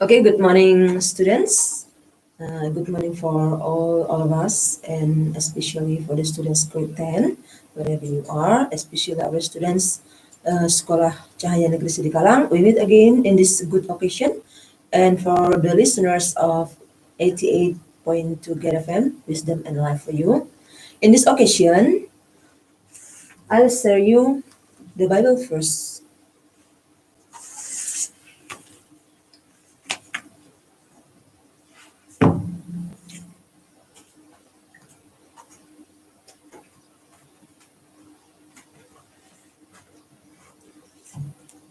Okay, good morning, students. Good morning for all of us, and especially for the students grade 10, wherever you are, especially our students Sekolah Cahaya Negeri Sidikalang. We meet again in this good occasion, and for the listeners of 88.2 Get FM, Wisdom and Life for you. In this occasion, I'll share you the Bible verse.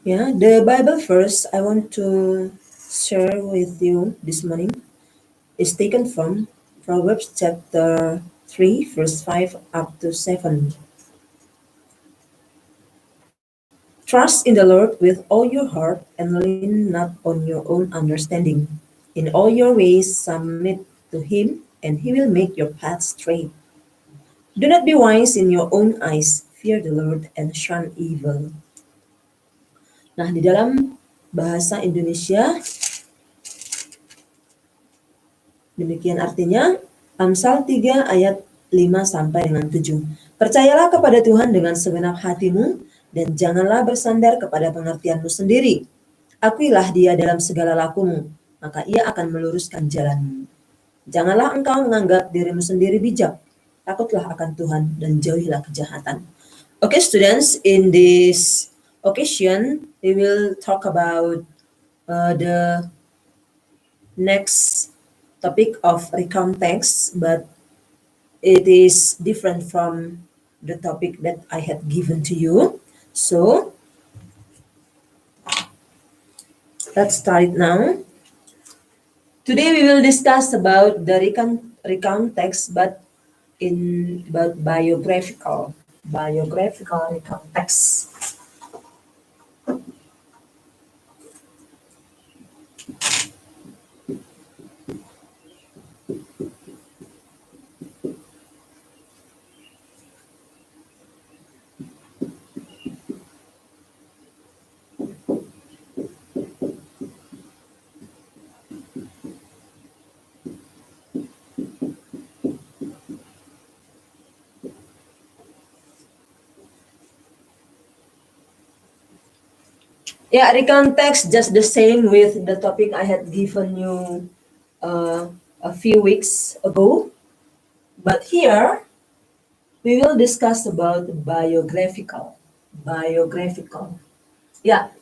Yeah, the Bible verse I want to share with you this morning is taken from Proverbs chapter 3, verse 5 up to 7. Trust in the Lord with all your heart and lean not on your own understanding. In all your ways submit to Him, and He will make your path straight. Do not be wise in your own eyes. Fear the Lord and shun evil. Nah, di dalam bahasa Indonesia, demikian artinya, Amsal 3 ayat 5 sampai dengan 7. Percayalah kepada Tuhan dengan segenap hatimu dan janganlah bersandar kepada pengertianmu sendiri. Akuilah Dia dalam segala lakumu, maka Ia akan meluruskan jalanmu. Janganlah engkau menganggap dirimu sendiri bijak. Takutlah akan Tuhan dan jauhilah kejahatan. Okay, students, in this occasion, we will talk about the next topic of recount text, but it is different from the topic that I had given to you. So let's start it now. Today we will discuss about the recount text, but about biographical recount text. Yeah, recount text just the same with the topic I had given you a few weeks ago. But here we will discuss about biographical. Ya,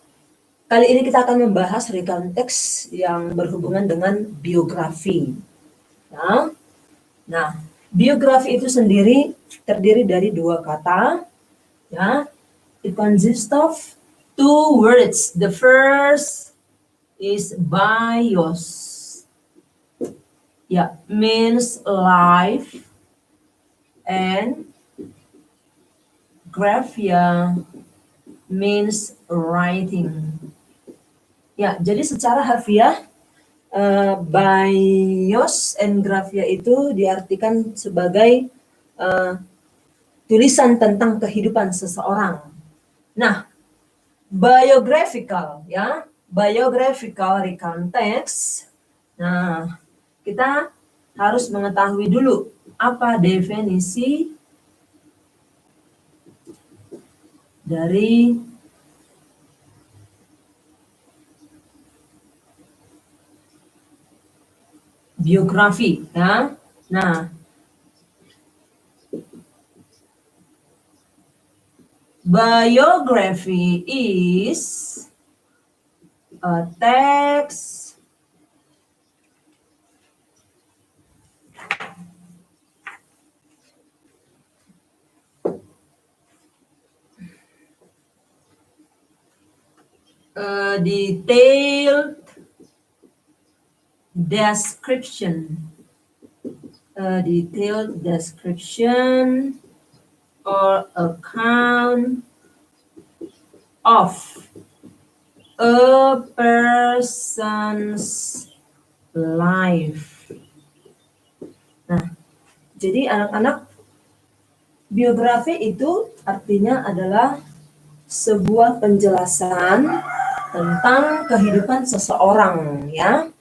kali ini kita akan membahas recount text yang berhubungan dengan biografi. Nah, biografi itu sendiri terdiri dari dua kata. Ya, it consists of two words. The first is bios. Yeah, means life, and graphia means writing. Ya, jadi secara harfiah bios and graphia itu diartikan sebagai tulisan tentang kehidupan seseorang. Nah, biographical recount text. Nah, kita harus mengetahui dulu apa definisi dari biografi, ya. Nah, biography is a text detailed description or account of a person's life. Nah, jadi anak-anak, biografi itu artinya adalah sebuah penjelasan tentang kehidupan seseorang, ya.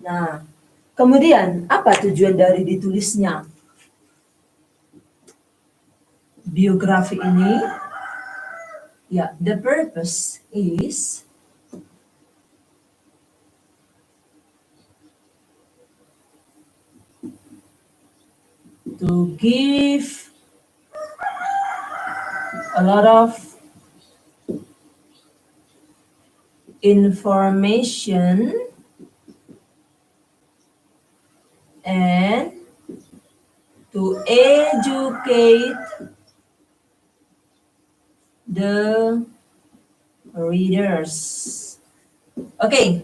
Nah, kemudian apa tujuan dari ditulisnya biografi ini? Ya, the purpose is to give a lot of information and to educate the readers. Okay,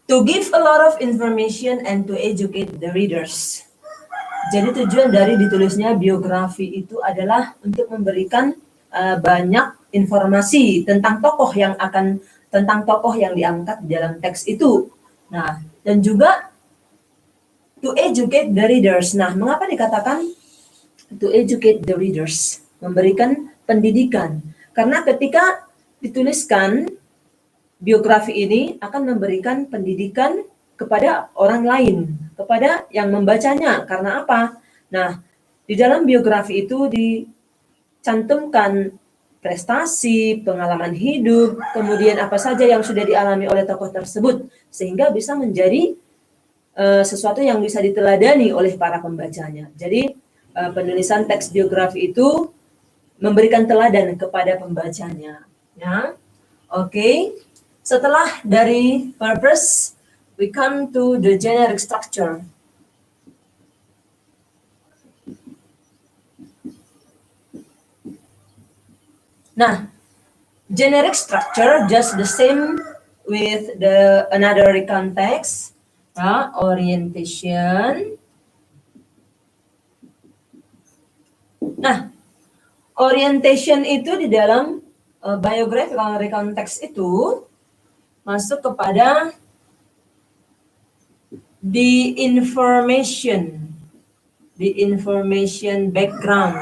to give a lot of information and to educate the readers. Jadi tujuan dari ditulisnya biografi itu adalah untuk memberikan banyak informasi tentang tokoh yang diangkat dalam teks itu. Nah, dan juga to educate the readers. Nah, mengapa dikatakan to educate the readers? Memberikan pendidikan. Karena ketika dituliskan biografi ini akan memberikan pendidikan kepada orang lain, kepada yang membacanya. Karena apa? Nah, di dalam biografi itu dicantumkan prestasi, pengalaman hidup, kemudian apa saja yang sudah dialami oleh tokoh tersebut, sehingga bisa menjadi sesuatu yang bisa diteladani oleh para pembacanya. Jadi penulisan teks biografi itu memberikan teladan kepada pembacanya. Ya, oke. Setelah dari purpose, we come to the generic structure. Nah, generic structure just the same with the another context, orientation. Nah, orientation itu di dalam biographical context itu masuk kepada the information background.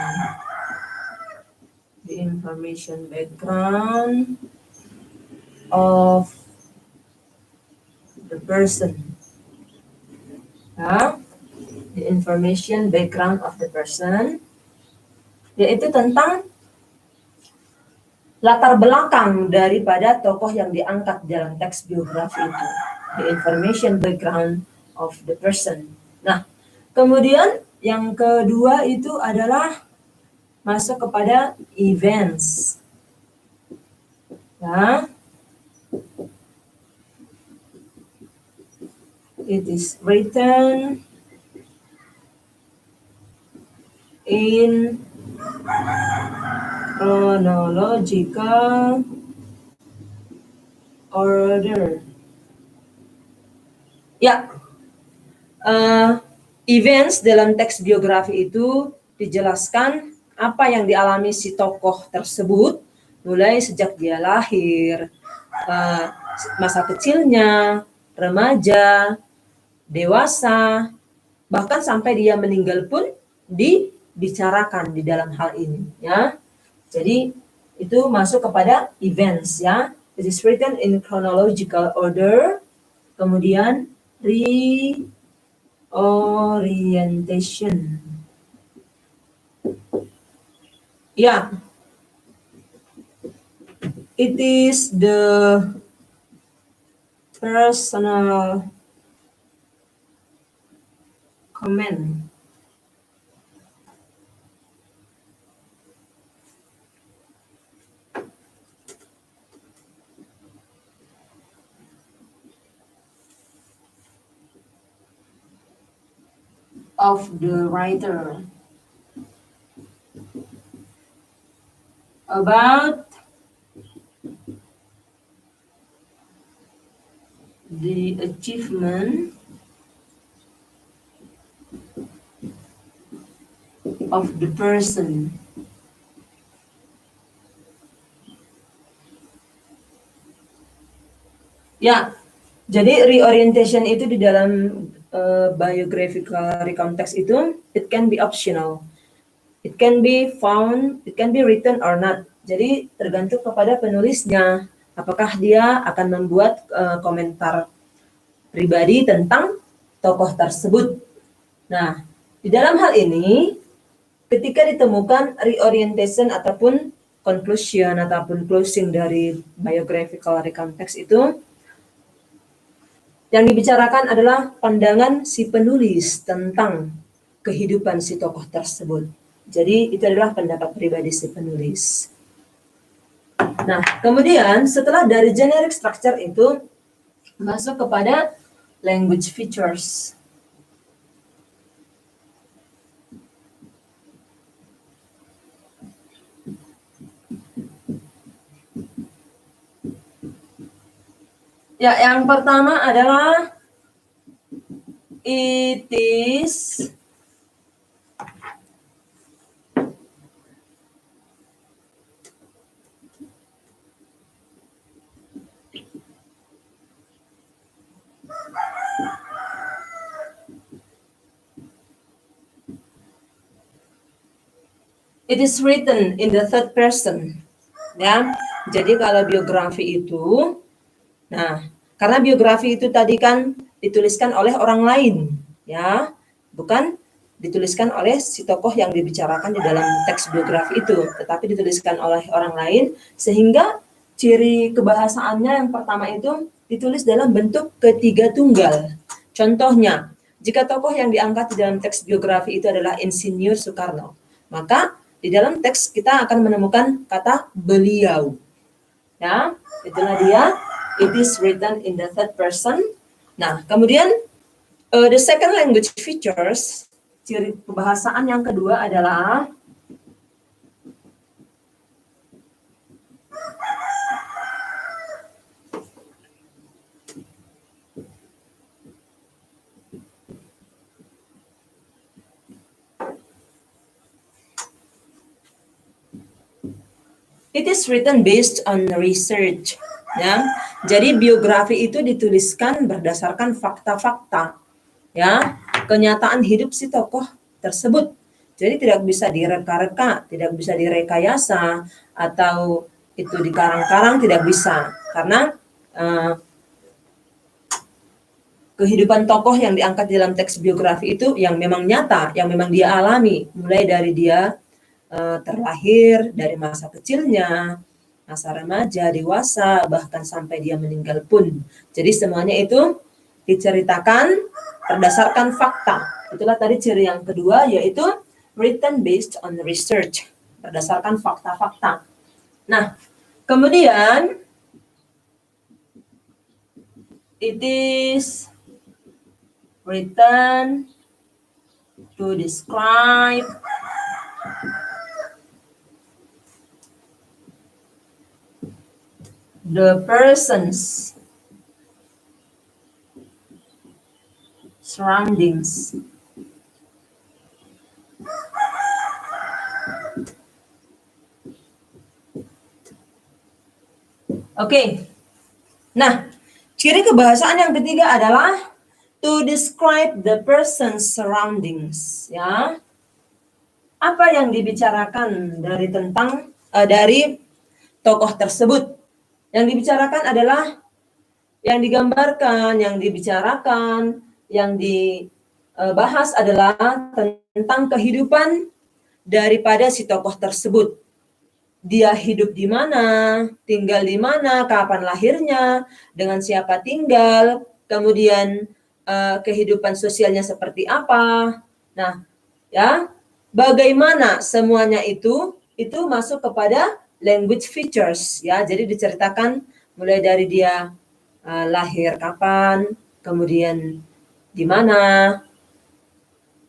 The information background of the person. The information background of the person, yaitu tentang latar belakang daripada tokoh yang diangkat dalam teks biografi itu. The information background of the person. Nah, kemudian yang kedua itu adalah masuk kepada events. Nah, it is written in chronological order. Ya, events dalam teks biografi itu dijelaskan apa yang dialami si tokoh tersebut, mulai sejak dia lahir, masa kecilnya, remaja, dewasa, bahkan sampai dia meninggal pun dibicarakan di dalam hal ini, ya. Jadi itu masuk kepada events, ya. It is written in chronological order. Kemudian reorientation. Ya. It is the personal comment of the writer about the achievement of the person. Ya, jadi reorientation itu di dalam biographical context itu, it can be optional. It can be found, it can be written or not. Jadi tergantung kepada penulisnya, apakah dia akan membuat komentar pribadi tentang tokoh tersebut. Nah, di dalam hal ini, ketika ditemukan reorientation ataupun conclusion ataupun closing dari biographical recount text itu, yang dibicarakan adalah pandangan si penulis tentang kehidupan si tokoh tersebut. Jadi itu adalah pendapat pribadi si penulis. Nah, kemudian setelah dari generic structure itu masuk kepada language features. Ya, yang pertama adalah it is written in the third person. Ya, jadi kalau biografi itu, nah, karena biografi itu tadi kan dituliskan oleh orang lain, ya, bukan dituliskan oleh si tokoh yang dibicarakan di dalam teks biografi itu, tetapi dituliskan oleh orang lain, sehingga ciri kebahasaannya yang pertama itu ditulis dalam bentuk ketiga tunggal. Contohnya, jika tokoh yang diangkat di dalam teks biografi itu adalah Insinyur Soekarno, maka di dalam teks kita akan menemukan kata beliau. Ya, itulah dia. It is written in the third person. Nah, kemudian the second language features, ciri kebahasaan yang kedua adalah it is written based on research. Ya, jadi biografi itu dituliskan berdasarkan fakta-fakta, ya, kenyataan hidup si tokoh tersebut. Jadi tidak bisa direka-reka, tidak bisa direkayasa, atau itu dikarang-karang, tidak bisa, karena kehidupan tokoh yang diangkat dalam teks biografi itu yang memang nyata, yang memang dia alami, mulai dari dia terlahir, dari masa kecilnya, masa remaja, dewasa, bahkan sampai dia meninggal pun. Jadi semuanya itu diceritakan berdasarkan fakta. Itulah tadi ciri yang kedua, yaitu written based on research, berdasarkan fakta-fakta. Nah, kemudian it is written to describe the person's surroundings. Oke. Nah, ciri kebahasaan yang ketiga adalah to describe the person's surroundings, ya. Apa yang dibicarakan dari tentang dari tokoh tersebut? Yang dibicarakan adalah yang digambarkan, yang dibicarakan, yang dibahas adalah tentang kehidupan daripada si tokoh tersebut. Dia hidup di mana, tinggal di mana, kapan lahirnya, dengan siapa tinggal, kemudian kehidupan sosialnya seperti apa. Nah, ya, bagaimana semuanya itu masuk kepada language features, ya. Jadi diceritakan mulai dari dia lahir kapan, kemudian di mana,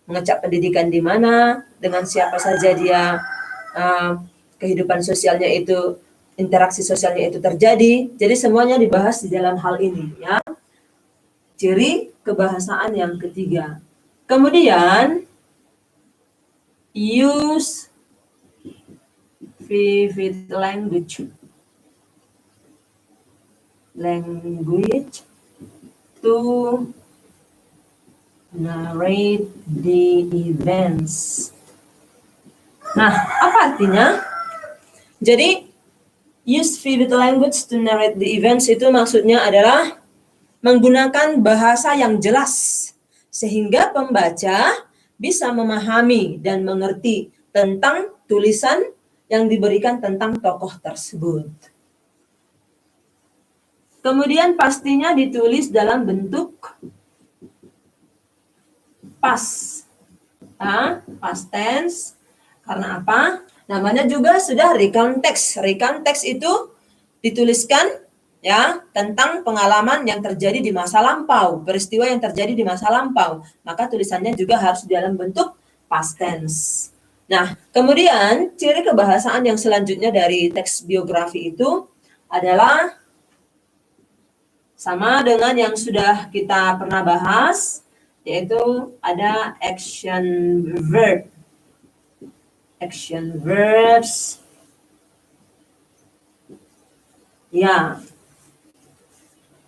mengecap pendidikan di mana, dengan siapa saja dia kehidupan sosialnya itu, interaksi sosialnya itu terjadi. Jadi semuanya dibahas di dalam hal ini, ya. Ciri kebahasaan yang ketiga. Kemudian use vivid language to narrate the events. Nah, apa artinya? Jadi use vivid language to narrate the events itu maksudnya adalah menggunakan bahasa yang jelas sehingga pembaca bisa memahami dan mengerti tentang tulisan yang diberikan tentang tokoh tersebut. Kemudian pastinya ditulis dalam bentuk past tense. Karena apa? Namanya juga sudah recount text. Recount text itu dituliskan ya tentang pengalaman yang terjadi di masa lampau, peristiwa yang terjadi di masa lampau. Maka tulisannya juga harus dalam bentuk past tense. Nah, kemudian ciri kebahasaan yang selanjutnya dari teks biografi itu adalah sama dengan yang sudah kita pernah bahas, yaitu ada action verb. Action verbs. Ya.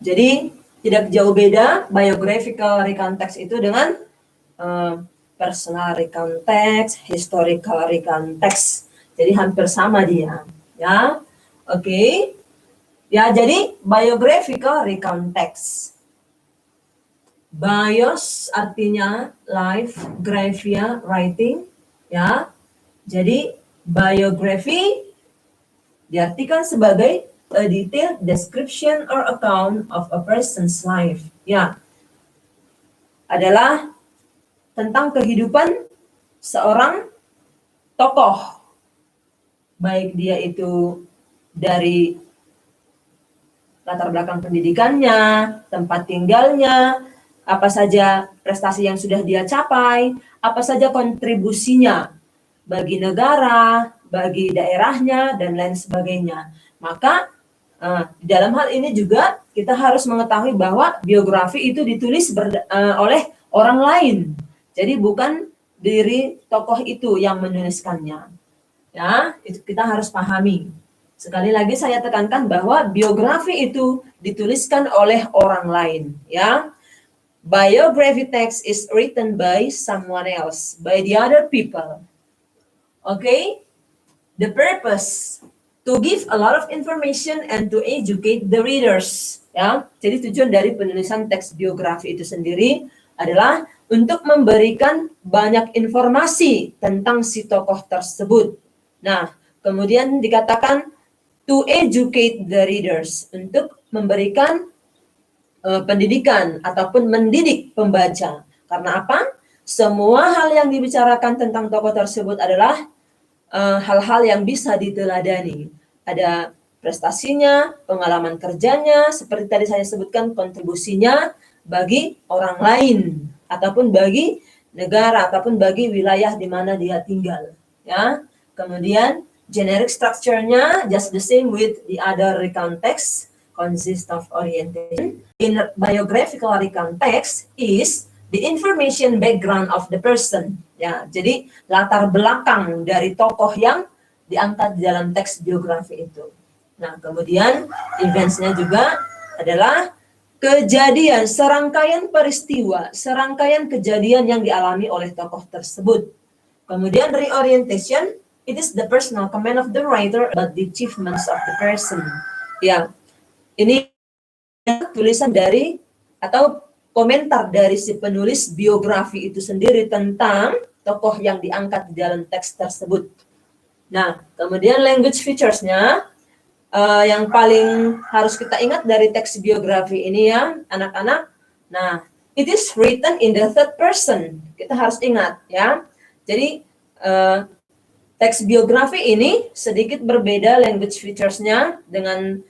Jadi tidak jauh beda biographical recount text itu dengan personal recount text, historical recount text. Jadi hampir sama dia, ya. Oke. Ya, jadi biographical recount text. Bios artinya life, graphia writing, ya. Jadi biography diartikan sebagai a detailed description or account of a person's life. Ya, adalah tentang kehidupan seorang tokoh, baik dia itu dari latar belakang pendidikannya, tempat tinggalnya, apa saja prestasi yang sudah dia capai, apa saja kontribusinya bagi negara, bagi daerahnya, dan lain sebagainya. Maka dalam hal ini juga kita harus mengetahui bahwa biografi itu ditulis oleh orang lain. Jadi bukan diri tokoh itu yang menuliskannya. Ya, itu kita harus pahami. Sekali lagi saya tekankan bahwa biografi itu dituliskan oleh orang lain, ya. Biography text is written by someone else, by the other people. Okay? The purpose to give a lot of information and to educate the readers, ya. Jadi tujuan dari penulisan teks biografi itu sendiri adalah untuk memberikan banyak informasi tentang si tokoh tersebut. Nah, kemudian dikatakan to educate the readers, untuk memberikan pendidikan ataupun mendidik pembaca. Karena apa? Semua hal yang dibicarakan tentang tokoh tersebut adalah hal-hal yang bisa diteladani. Ada prestasinya, pengalaman kerjanya, seperti tadi saya sebutkan kontribusinya bagi orang lain ataupun bagi negara ataupun bagi wilayah di mana dia tinggal, ya. Kemudian generic structure-nya just the same with the other recount text, consist of orientation. In biographical recount text is the information background of the person. Ya, jadi latar belakang dari tokoh yang diangkat di dalam teks biografi itu. Nah, kemudian events-nya juga adalah kejadian, serangkaian peristiwa, serangkaian kejadian yang dialami oleh tokoh tersebut. Kemudian reorientation, it is the personal comment of the writer about the achievements of the person. Ya, ini tulisan dari atau komentar dari si penulis biografi itu sendiri tentang tokoh yang diangkat di dalam teks tersebut. Nah, kemudian language features-nya yang paling harus kita ingat dari teks biografi ini ya, anak-anak. Nah, it is written in the third person. Kita harus ingat ya. Jadi teks biografi ini sedikit berbeda language features-nya dengan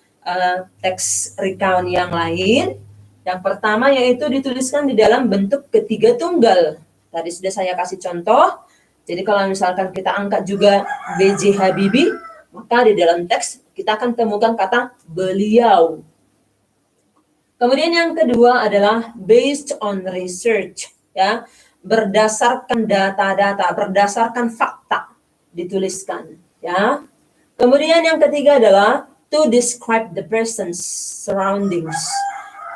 teks recount yang lain. Yang pertama yaitu dituliskan di dalam bentuk ketiga tunggal. Tadi sudah saya kasih contoh. Jadi kalau misalkan kita angkat juga B.J. Habibie, maka di dalam teks kita akan temukan kata beliau. Kemudian yang kedua adalah based on research, ya, berdasarkan data-data, berdasarkan fakta dituliskan, ya. Kemudian yang ketiga adalah to describe the person's surroundings,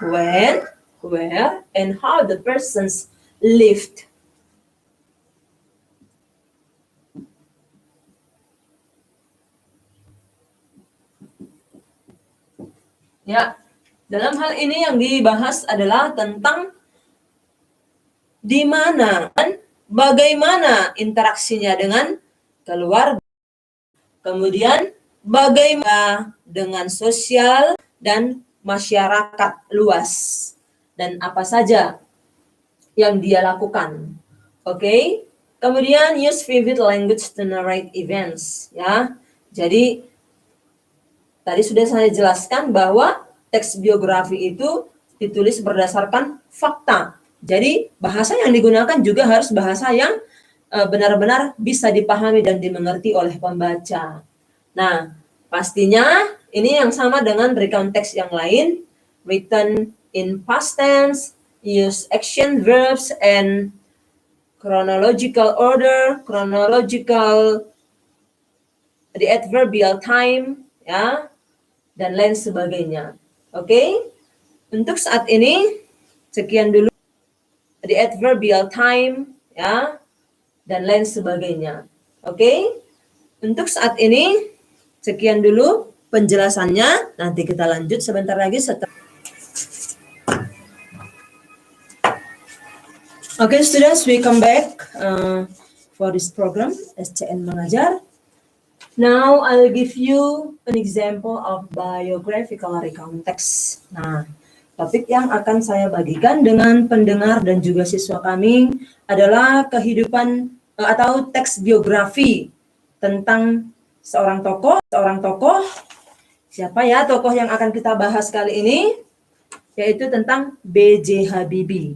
when, where, and how the persons lived. Ya, dalam hal ini yang dibahas adalah tentang di mana dan bagaimana interaksinya dengan keluarga, kemudian bagaimana dengan sosial dan masyarakat luas, dan apa saja yang dia lakukan. Oke, kemudian use vivid language to narrate events. Ya, jadi tadi sudah saya jelaskan bahwa teks biografi itu ditulis berdasarkan fakta. Jadi bahasa yang digunakan juga harus bahasa yang benar-benar bisa dipahami dan dimengerti oleh pembaca. Nah, pastinya ini yang sama dengan recount teks yang lain, written in past tense, use action verbs and chronological order, the adverbial time, ya, dan lain sebagainya. Oke, untuk saat ini sekian dulu, the adverbial time, ya, dan lain sebagainya. Oke, untuk saat ini sekian dulu penjelasannya. Nanti kita lanjut sebentar lagi setelah. Okay, students, we come back for this program SCN Mengajar. Now I'll give you an example of biographical recount text. Nah, topik yang akan saya bagikan dengan pendengar dan juga siswa kami adalah kehidupan atau teks biografi tentang seorang tokoh. Siapa ya tokoh yang akan kita bahas kali ini? Yaitu tentang B.J. Habibie.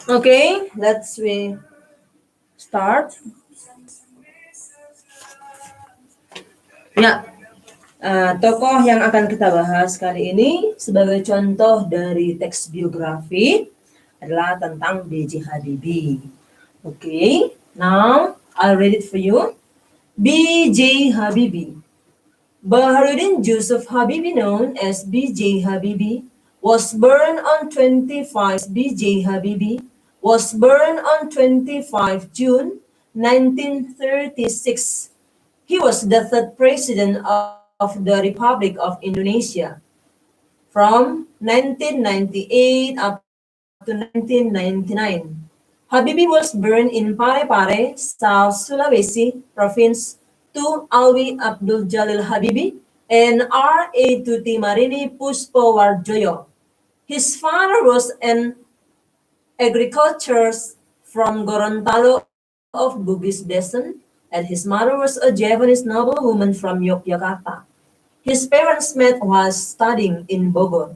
Okay, let's start. Ya, tokoh yang akan kita bahas kali ini sebagai contoh dari teks biografi adalah tentang B.J. Habibie. Okay, now I'll read it for you. B.J. Habibie. Baharudin Yusuf Habibie, known as B.J. Habibie, was born on 25 B.J. Habibie was born on 25 June 1936. He was the third president of the Republic of Indonesia from 1998 up to 1999. Habibie was born in Parepare, South Sulawesi Province, to Alwi Abdul Jalil Habibie and R.A. Tuti Marini Puspowarjoyo. His father was an agriculture from Gorontalo of Bugis descent, and his mother was a Javanese noblewoman from Yogyakarta. His parents met while studying in Bogor.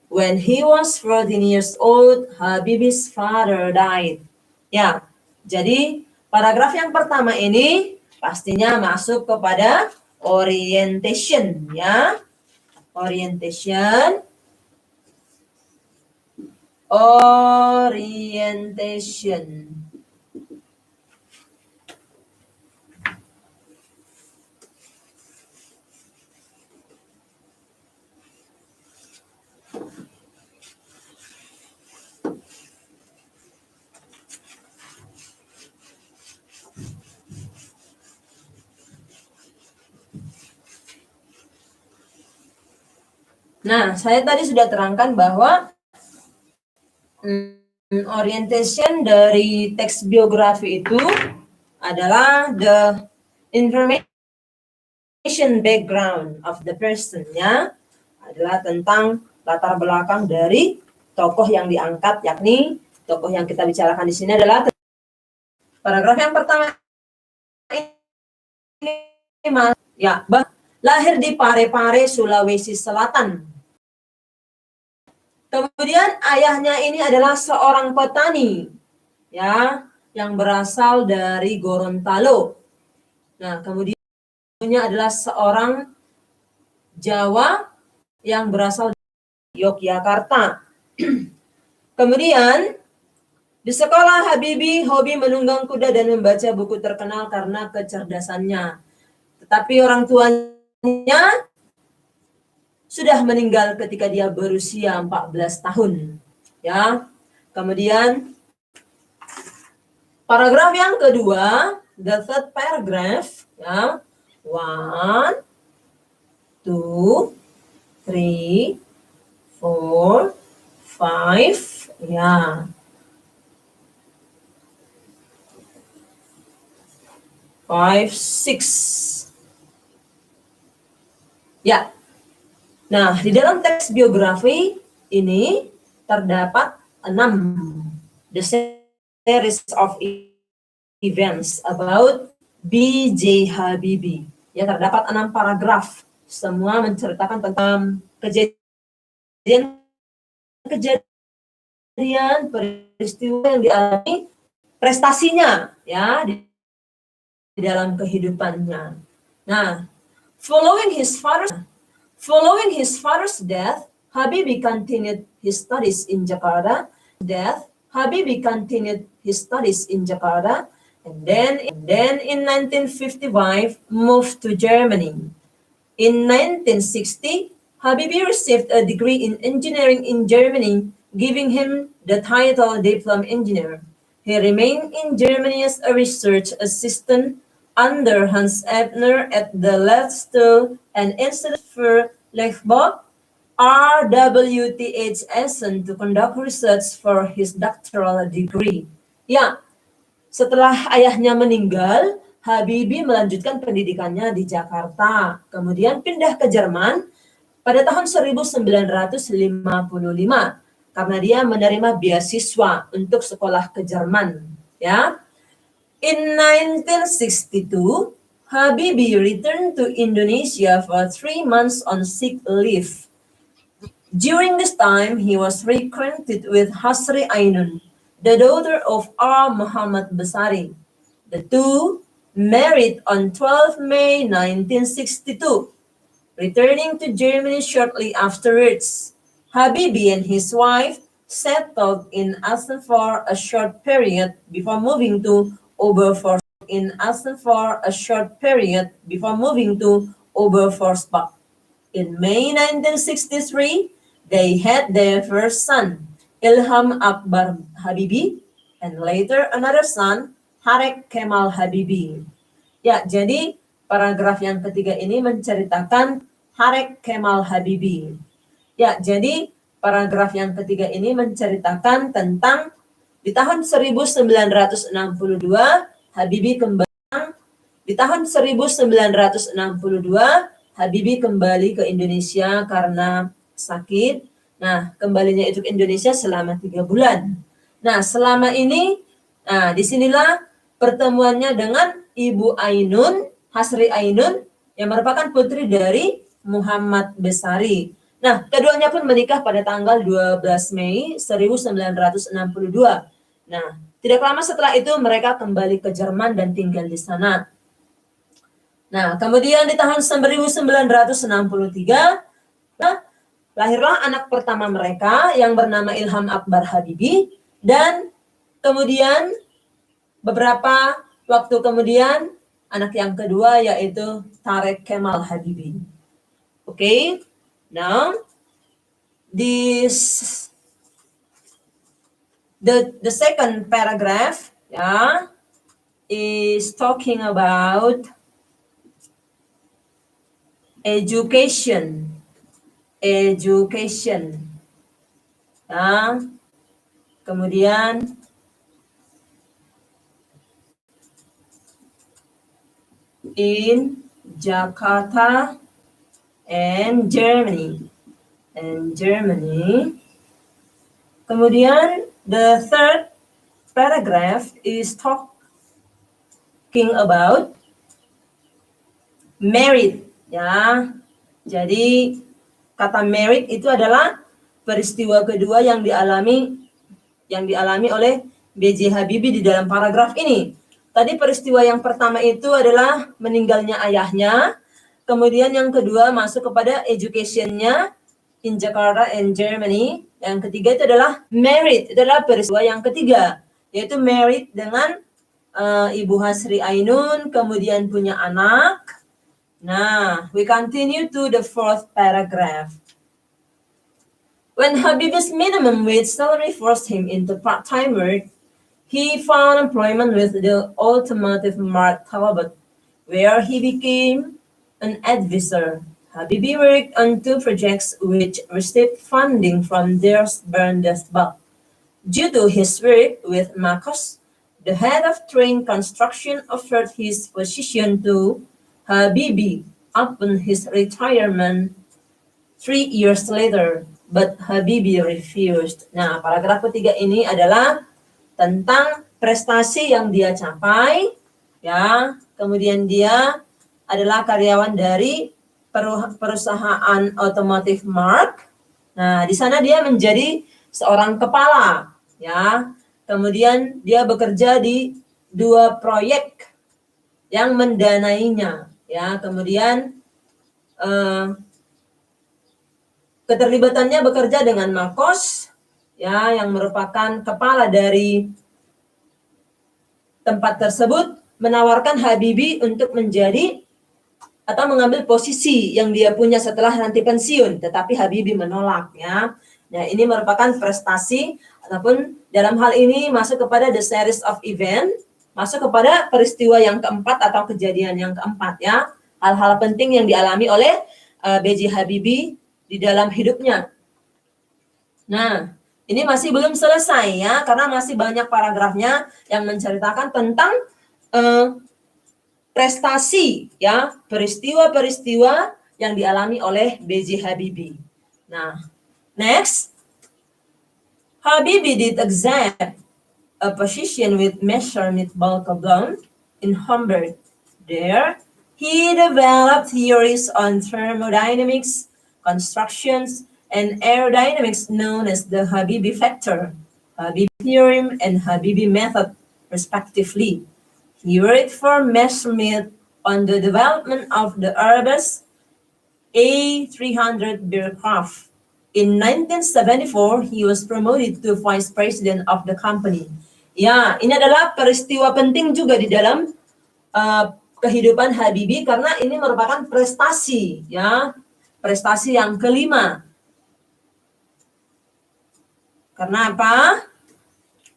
When he was 14 years old, Habibie's father died. Ya, jadi paragraf yang pertama ini pastinya masuk kepada orientation, ya. Orientation. Nah, saya tadi sudah terangkan bahwa orientation dari teks biografi itu adalah the information background of the person, ya, adalah tentang latar belakang dari tokoh yang diangkat, yakni tokoh yang kita bicarakan di sini adalah paragraf yang pertama ini, ya, lahir di Parepare, Sulawesi Selatan. Kemudian ayahnya ini adalah seorang petani, ya, yang berasal dari Gorontalo. Nah, kemudian Ibunya adalah seorang Jawa yang berasal dari Yogyakarta. Kemudian di sekolah Habibie hobi menunggang kuda dan membaca buku terkenal karena kecerdasannya. Tetapi orang tuanya sudah meninggal ketika dia berusia 14 tahun. Ya. Kemudian paragraf yang kedua, the third paragraph, ya. 1, 2, 3, 4, 5, ya. 5, 6. Ya. Nah, di dalam teks biografi ini terdapat 6 the series of events about B.J. Habibie. Ya, terdapat 6 paragraf. Semua menceritakan tentang kejadian peristiwa yang dialami, prestasinya ya di dalam kehidupannya. Nah, following his father's death, Habibie continued his studies in Jakarta. And then in 1955 moved to Germany. In 1960, Habibie received a degree in engineering in Germany, giving him the title Diplom Engineer. He remained in Germany as a research assistant under Hans Ebner at the Lehrstuhl and Institute für Lechbau, RWTH Essen, to conduct research for his doctoral degree. Ya, setelah ayahnya meninggal, Habibie melanjutkan pendidikannya di Jakarta, kemudian pindah ke Jerman pada tahun 1955 karena dia menerima beasiswa untuk sekolah ke Jerman. Ya, in 1962, Habibie returned to Indonesia for 3 months on sick leave. During this time, he was reacquainted with Hasri Ainun, the daughter of R. Muhammad Besari. The two married on 12 May 1962. Returning to Germany shortly afterwards, Habibie and his wife settled in Essen for a short period before moving to Oberforstbach. In May 1963, they had their first son, Ilham Akbar Habibie, and later another son, Harek Kemal Habibie. Ya, jadi paragraf yang ketiga ini menceritakan Harek Kemal Habibie. Ya, jadi paragraf yang ketiga ini menceritakan tentang di tahun 1962 Habibie kembali ke Indonesia karena sakit. Nah, kembalinya itu ke Indonesia selama 3 bulan. Nah, selama ini, disinilah pertemuannya dengan Ibu Ainun, Hasri Ainun, yang merupakan putri dari Muhammad Besari. Nah, keduanya pun menikah pada tanggal 12 Mei 1962. Nah, tidak lama setelah itu mereka kembali ke Jerman dan tinggal di sana. Nah, kemudian di tahun 1963, lahirlah anak pertama mereka yang bernama Ilham Akbar Habibie, dan kemudian beberapa waktu kemudian anak yang kedua yaitu Tarek Kemal Habibie. Okay, now the second paragraph is talking about education. Kemudian in Jakarta and Germany. Kemudian the third paragraph is talking about married. Ya, jadi kata married itu adalah peristiwa kedua yang dialami oleh B.J. Habibie di dalam paragraf ini. Tadi peristiwa yang pertama itu adalah meninggalnya ayahnya. Kemudian yang kedua masuk kepada education-nya in Jakarta and Germany. Yang ketiga itu adalah married. Itu adalah peristiwa yang ketiga, yaitu married dengan Ibu Hasri Ainun, kemudian punya anak. Nah, we continue to the fourth paragraph. When Habibie's minimum wage salary forced him into part-time work, he found employment with the automotive mart Talbot, where he became an advisor. Habibie worked on 2 projects which received funding from Der Bundesbank. Due to his work with Marcos, the head of train construction offered his position to Habibie upon his retirement 3 years later, but Habibie refused. Nah, paragraf ketiga ini adalah tentang prestasi yang dia capai, ya. Kemudian dia adalah karyawan dari perusahaan otomotif Mark. Nah, di sana dia menjadi seorang kepala, ya. Kemudian dia bekerja di 2 proyek yang mendanainya, ya. Kemudian keterlibatannya bekerja dengan Marcos, ya, yang merupakan kepala dari tempat tersebut, menawarkan Habibie untuk menjadi atau mengambil posisi yang dia punya setelah nanti pensiun, tetapi Habibie menolak, ya. Nah, ini merupakan prestasi ataupun dalam hal ini masuk kepada the series of event, masuk kepada peristiwa yang keempat atau kejadian yang keempat, ya. Hal-hal penting yang dialami oleh B.J. Habibie di dalam hidupnya. Nah, ini masih belum selesai, ya, karena masih banyak paragrafnya yang menceritakan tentang prestasi, ya, peristiwa-peristiwa yang dialami oleh B.J. Habibie. Nah, next, Habibie did accept a position with Messerschmitt Balkenbloem in Hamburg. There, he developed theories on thermodynamics, constructions, and aerodynamics known as the Habibie factor, Habibie theorem, and Habibie method, respectively. He worked for Messerschmitt on the development of the Airbus A300 aircraft. In 1974, he was promoted to vice president of the company. Ya, ini adalah peristiwa penting juga di dalam kehidupan Habibie karena ini merupakan prestasi, ya, prestasi yang kelima. Karena apa?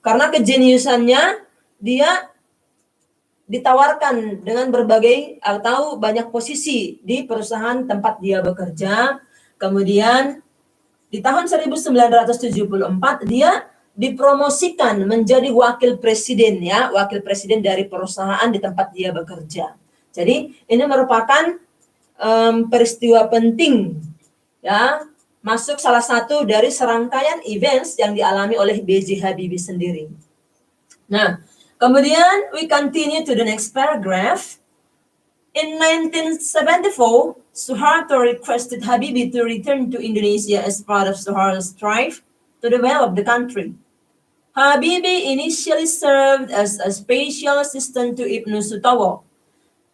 Karena kejeniusannya, dia ditawarkan dengan berbagai atau banyak posisi di perusahaan tempat dia bekerja. Kemudian di tahun 1974 dia dipromosikan menjadi wakil presiden, ya, wakil presiden dari perusahaan di tempat dia bekerja. Jadi ini merupakan peristiwa penting, ya, masuk salah satu dari serangkaian events yang dialami oleh B.J. Habibie sendiri. Nah, kemudian we continue to the next paragraph. In 1974, Suharto requested Habibie to return to Indonesia as part of Suharto's drive to develop the country. Habibie initially served as a special assistant to Ibnu Sutowo,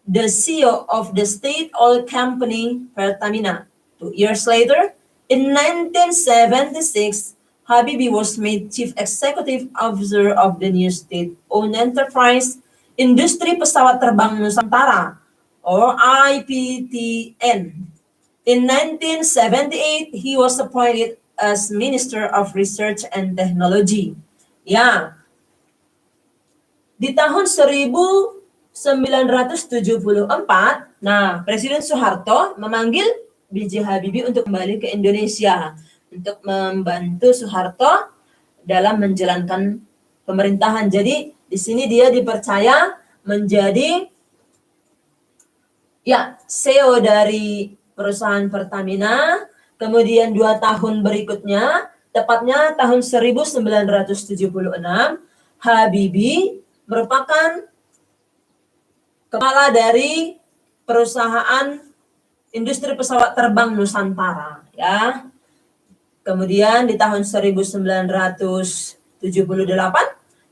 the CEO of the state oil company Pertamina. 2 years later, in 1976, Habibie was made Chief Executive Officer of the new state-owned enterprise Industri Pesawat Terbang Nusantara, or IPTN. In 1978, he was appointed as Minister of Research and Technology. Ya, di tahun 1974, nah, Presiden Soeharto memanggil B.J. Habibie untuk kembali ke Indonesia untuk membantu Soeharto dalam menjalankan pemerintahan. Jadi di sini dia dipercaya menjadi, ya, CEO dari perusahaan Pertamina. Kemudian 2 tahun berikutnya, tepatnya tahun 1976, Habibie merupakan kepala dari perusahaan Industri Pesawat Terbang Nusantara, ya. Kemudian di tahun 1978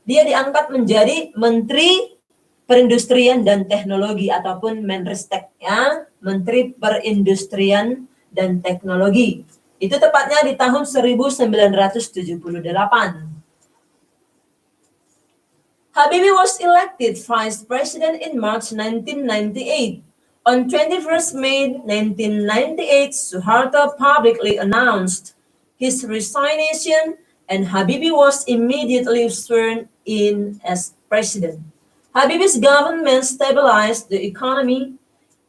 dia diangkat menjadi Menteri Perindustrian dan Teknologi ataupun Menristek ya, Menteri Perindustrian dan Teknologi. Itu tepatnya di tahun 1978. Habibie was elected Vice President in March 1998. On 21st May 1998, Suharto publicly announced his resignation and Habibie was immediately sworn in as president. Habibie's government stabilized the economy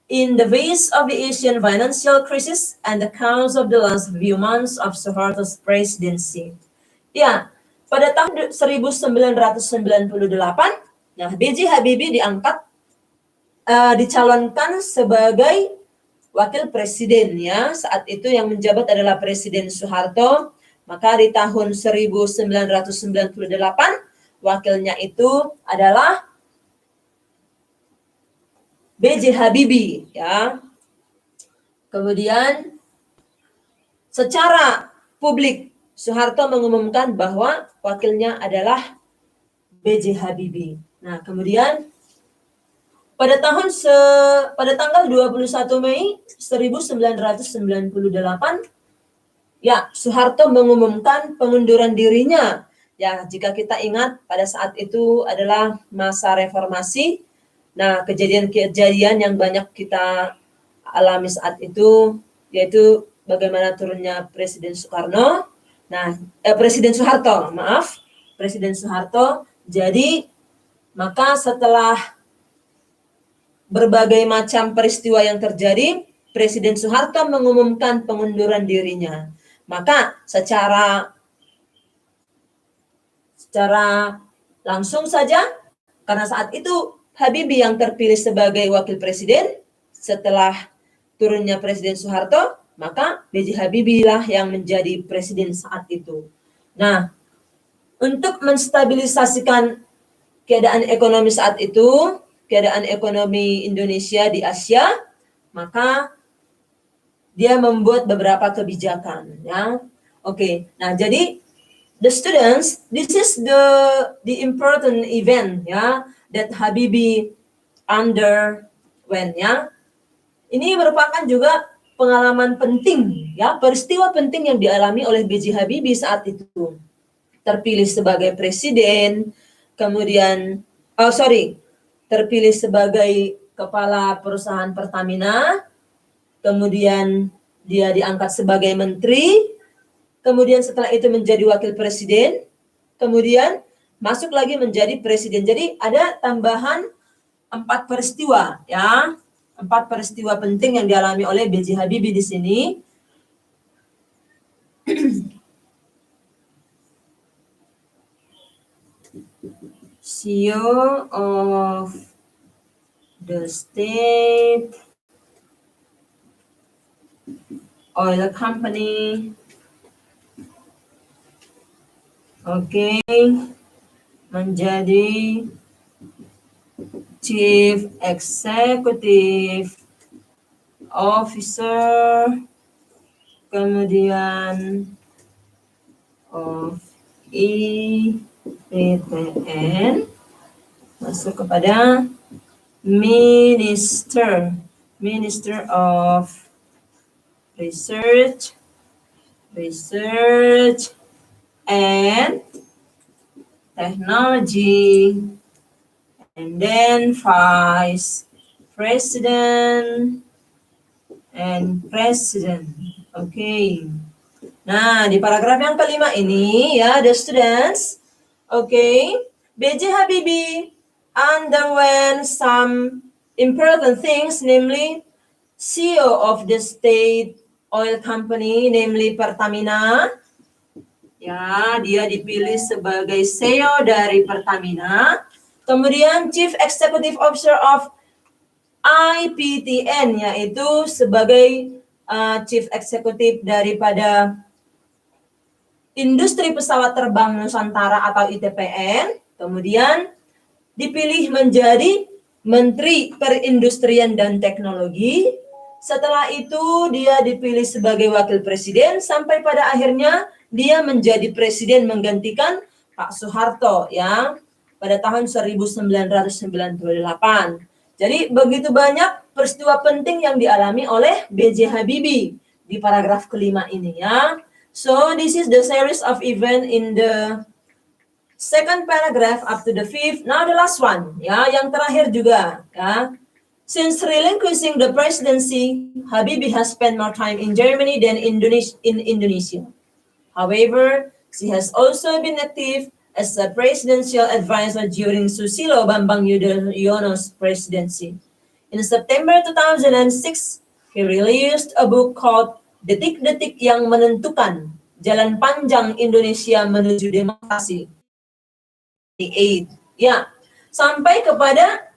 in the face of the Asian financial crisis and the chaos of the last few months of Suharto's presidency. Ya, pada tahun 1998, nah B.J. Habibie dicalonkan sebagai wakil presiden ya. Saat itu yang menjabat adalah Presiden Soeharto. Maka di tahun 1998 wakilnya itu adalah B.J. Habibie ya. Kemudian secara publik Soeharto mengumumkan bahwa wakilnya adalah B.J. Habibie. Nah, kemudian pada tanggal 21 Mei 1998 ya, Soeharto mengumumkan pengunduran dirinya. Ya, jika kita ingat pada saat itu adalah masa reformasi. Nah, kejadian-kejadian yang banyak kita alami saat itu yaitu bagaimana turunnya Presiden Soekarno. Nah, Presiden Soeharto, maaf, Presiden Soeharto. Jadi, maka setelah berbagai macam peristiwa yang terjadi, Presiden Soeharto mengumumkan pengunduran dirinya. Maka secara langsung saja, karena saat itu Habibie yang terpilih sebagai wakil presiden setelah turunnya Presiden Soeharto, maka B.J. Habibie lah yang menjadi presiden saat itu. Nah, untuk menstabilisasikan keadaan ekonomi saat itu, keadaan ekonomi Indonesia di Asia, maka dia membuat beberapa kebijakan ya. Oke. Nah, jadi the students, this is the important event ya that Habibie underwent ya. Ini merupakan juga pengalaman penting ya, peristiwa penting yang dialami oleh B.J. Habibie saat itu. Terpilih sebagai presiden, kemudian terpilih sebagai kepala perusahaan Pertamina, kemudian dia diangkat sebagai menteri, kemudian setelah itu menjadi wakil presiden, kemudian masuk lagi menjadi presiden. Jadi ada tambahan 4 peristiwa ya, 4 peristiwa penting yang dialami oleh B.J. Habibie di sini. CEO of the State Oil Company. Oke. Menjadi Chief Executive Officer, kemudian of IPTN, masuk kepada Minister of Research and Technology, and then Vice President and President. Okay. Nah, di paragraf yang kelima ini ya, the students, okay, B.J. Habibie underwent some important things, namely CEO of the State Oil Company, namely Pertamina. Ya, dia dipilih sebagai CEO dari Pertamina. Kemudian Chief Executive Officer of IPTN, yaitu sebagai Chief Executive daripada Industri Pesawat Terbang Nusantara atau ITPN. Kemudian dipilih menjadi Menteri Perindustrian dan Teknologi. Setelah itu dia dipilih sebagai wakil presiden sampai pada akhirnya dia menjadi presiden menggantikan Pak Soeharto ya. pada tahun 1998. Jadi begitu banyak peristiwa penting yang dialami oleh B.J. Habibie di paragraf kelima ini ya. So this is the series of event in the second paragraph up to the fifth. Now the last one ya, yang terakhir juga ya. Since relinquishing the presidency, Habibie has spent more time in Germany than in Indonesia. However, she has also been active as a presidential advisor during Susilo Bambang Yudhoyono's presidency. In September 2006, he released a book called Detik-Detik yang Menentukan, Jalan Panjang Indonesia Menuju Demokrasi. Ya, sampai kepada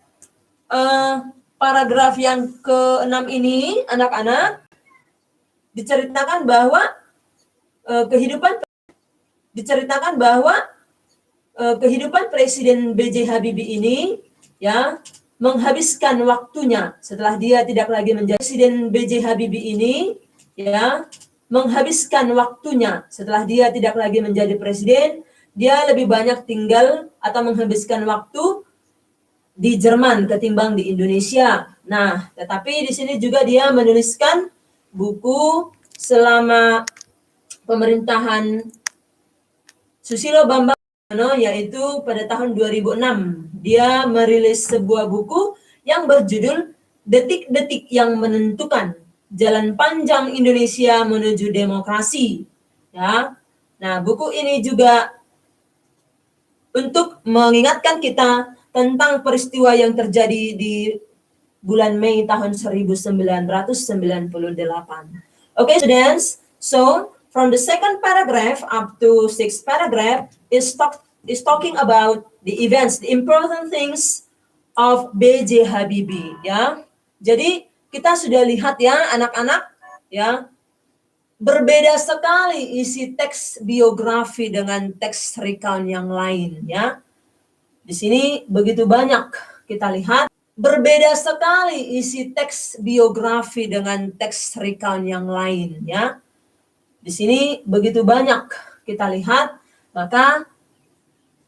paragraf yang ke-6 ini, anak-anak, diceritakan bahwa kehidupan Presiden B.J. Habibie ini ya menghabiskan waktunya setelah dia tidak lagi menjadi Presiden B.J. Habibie ini ya menghabiskan waktunya setelah dia tidak lagi menjadi presiden, dia lebih banyak tinggal atau menghabiskan waktu di Jerman ketimbang di Indonesia. Nah, tetapi di sini juga dia menuliskan buku selama pemerintahan Susilo Bambang Yudhoyono, yaitu pada tahun 2006. Dia merilis sebuah buku yang berjudul Detik-Detik yang Menentukan, Jalan Panjang Indonesia Menuju Demokrasi. Ya. Nah, buku ini juga untuk mengingatkan kita tentang peristiwa yang terjadi di bulan Mei tahun 1998. Okay, students. So, from the second paragraph up to sixth paragraph is talking about the events, the important things of B.J. Habibie. Ya, jadi kita sudah lihat ya, anak-anak, ya, berbeda sekali isi teks biografi dengan teks recount yang lain. Ya. Di sini begitu banyak kita lihat, berbeda sekali isi teks biografi dengan teks recount yang lain ya. Di sini begitu banyak kita lihat, maka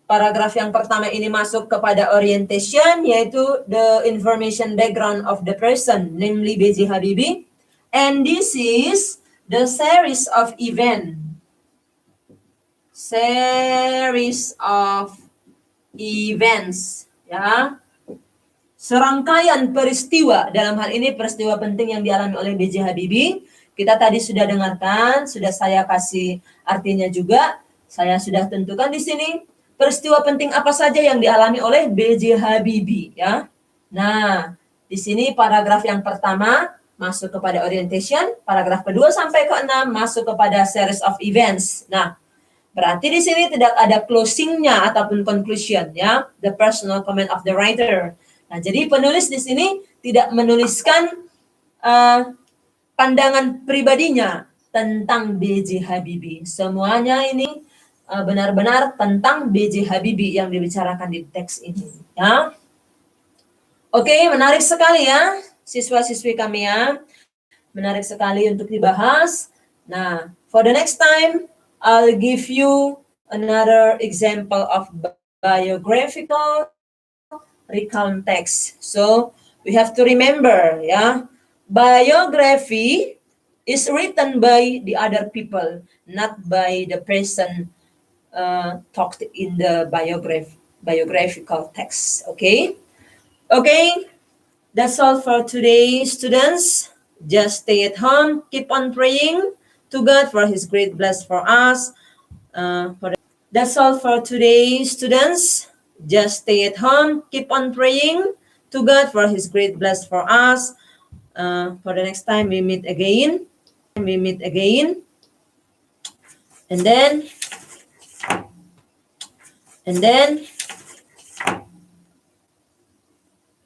paragraf yang pertama ini masuk kepada orientation, yaitu the information background of the person, namely B.J. Habibie, and this is the series of events ya, serangkaian peristiwa, dalam hal ini peristiwa penting yang dialami oleh B.J. Habibie. Kita tadi sudah dengarkan, sudah saya kasih artinya juga, saya sudah tentukan di sini peristiwa penting apa saja yang dialami oleh B.J. Habibie ya. Nah, di sini paragraf yang pertama masuk kepada orientation, paragraf kedua sampai ke-6 masuk kepada series of events. Nah, berarti di sini tidak ada closing-nya ataupun conclusion ya, the personal comment of the writer. Nah, jadi penulis di sini tidak menuliskan pandangan pribadinya tentang B.J. Habibie. Semuanya ini benar-benar tentang B.J. Habibie yang dibicarakan di teks ini ya. Oke, menarik sekali ya siswa-siswi kami ya. Menarik sekali untuk dibahas. Nah, for the next time I'll give you another example of biographical recount text. So we have to remember, yeah, biography is written by the other people, not by the person talked in the biographical text. Okay, okay, that's all for today, students. Just stay at home, keep on praying to God for His great bless for us. That's all for today, students. Just stay at home, keep on praying to God for His great bless for us. For the next time we meet again. And then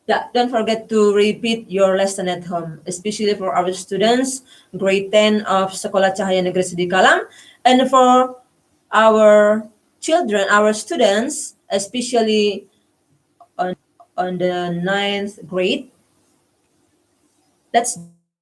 yeah, don't forget to repeat your lesson at home, especially for our students, grade 10 of Sekolah Cahaya Negeri Sidikalang, and for our children, our students, especially on the 9th grade. Let's